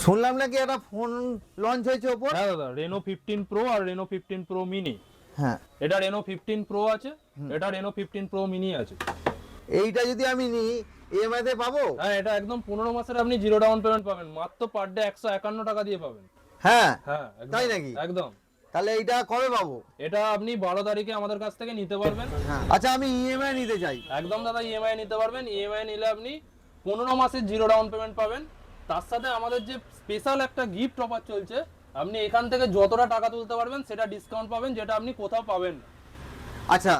শুনলাম নাকি একটা ফোন লঞ্চ হয়েছে ওপর। হ্যাঁ দাদা, Reno 15 Pro আর Reno 15 Pro Mini। হ্যাঁ, এটা Reno 15 Pro আছে, এটা Reno 15 Pro Mini আছে। এইটা যদি আমি নিই ইএমআই তে পাবো? হ্যাঁ, এটা একদম 15 মাসের আপনি জিরো ডাউন পেমেন্ট পাবেন, মাত্র পার ডে 151 টাকা দিয়ে পাবেন। হ্যাঁ হ্যাঁ একদম। তাই নাকি? একদম। তাহলে এইটা কবে পাবো? এটা আপনি 12 তারিখে আমাদের কাছ থেকে নিতে পারবেন। আচ্ছা, আমি ইএমআই নিতে চাই। একদম দাদা, ইএমআই নিতে পারবেন। ইএমআই নিলে আপনি 15 মাসের জিরো ডাউন পেমেন্ট পাবেন। তার সাথে আমাদের যে স্পেশাল একটা গিফট অফার চলছে, আপনি এখান থেকে যতটা টাকা তুলতে পারবেন সেটা ডিসকাউন্ট পাবেন, যেটা আপনি কোথাও পাবেন না। আচ্ছা,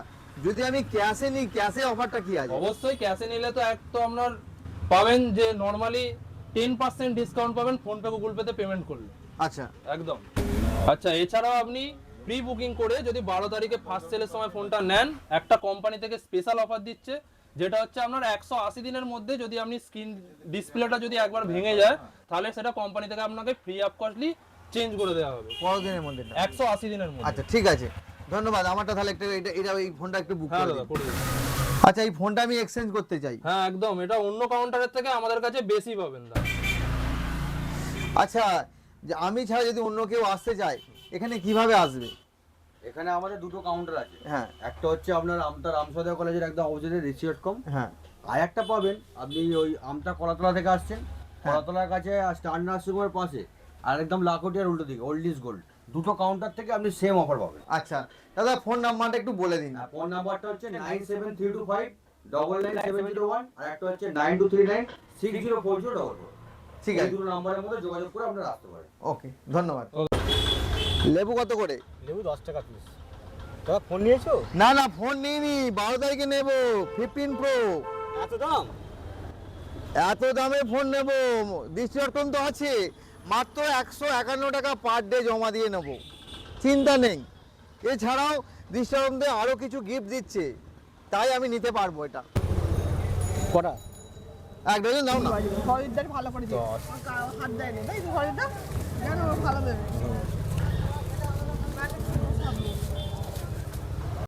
যদি আমি ক্যাশে নিই, ক্যাশে অফারটা কি আছে? অবশ্যই ক্যাশে নিলে তো এক তো আপনার পাবেন যে নরমালি 10% ডিসকাউন্ট পাবেন ফোন পে গুগল পেতে পেমেন্ট করলে। আচ্ছা একদম। আচ্ছা, এছাড়াও আপনি প্রি বুকিং করে যদি 12 তারিখে ফার্স্ট সেলের সময় ফোনটা নেন, একটা কোম্পানি থেকে স্পেশাল অফার দিচ্ছে, যেটা হচ্ছে আপনার 180 দিনের মধ্যে যদি আপনি স্ক্রিন ডিসপ্লেটা যদি একবার ভেঙে যায়, তাহলে সেটা কোম্পানি থেকে আপনাকে ফ্রি অফ কস্টলি চেঞ্জ করে দেওয়া হবে কতদিনের মধ্যে? 180 দিনের মধ্যে। আচ্ছা ঠিক আছে, ধন্যবাদ। আমারটা তাহলে একটু এটা এই ফোনটা একটু বুক হ্যাঁ করে দাদা, দিন। করে দিন। আচ্ছা, এই ফোনটা আমি এক্সচেঞ্জ করতে চাই। হ্যাঁ একদম, এটা অন্য কাউন্টারের থেকে আমাদের কাছে বেশি পাবেন দাদা। আচ্ছা, যে আমি ছাড়া যদি অন্য কেউ আসতে চায়, এখানে কিভাবে আসবে? এখানে আমাদের দুটো কাউন্টার আছে। হ্যাঁ একটা হচ্ছে আপনার আমতা রামসদা কলেজের একদম অপোজিটে রিসি.কম। হ্যাঁ আর একটা পাবেন আপনি ওই আমতা কলাতলা থেকে আসছেন, কলাতলার কাছে স্টার নার্সিংহোমের পাশে আর একদম লাখোটিয়ার উল্টো দিকে ওল্ড ইজ গোল্ড। দুটো কাউন্টার থেকে আপনি সেম অফার পাবেন। আচ্ছা দাদা, ফোন নাম্বারটা একটু বলে দিন। ফোন নাম্বারটা হচ্ছে 9732599701 আর একটা হচ্ছে 9239604044। ঠিক এই আছে, দুটো নাম্বারের মধ্যে যোগাযোগ করে আপনারা আসতে পারেন। ওকে, ধন্যবাদ। লেবু কত করে? লেবু 10 টাকা পিস। তোমরা ফোন নিয়েছো? না না, ফোন নিইনি, 12 তারিখে নেব 15 প্রো। এত দাম? এত দামে ফোন নেব, ডিসকাউন্ট তো আছে, মাত্র 151 টাকা পার ডে জমা দিয়ে নেব, চিন্তা নেই। এছাড়াও ডিসকাউন্টে আরও কিছু গিফট দিচ্ছে, তাই আমি নিতে পারবো এটা। কটা? এক ডজন দাও না। খরিদ্দার ভালো করে দিও হাত দেয়নি তাই তো খরিদ্দার কেন ভালো দেবে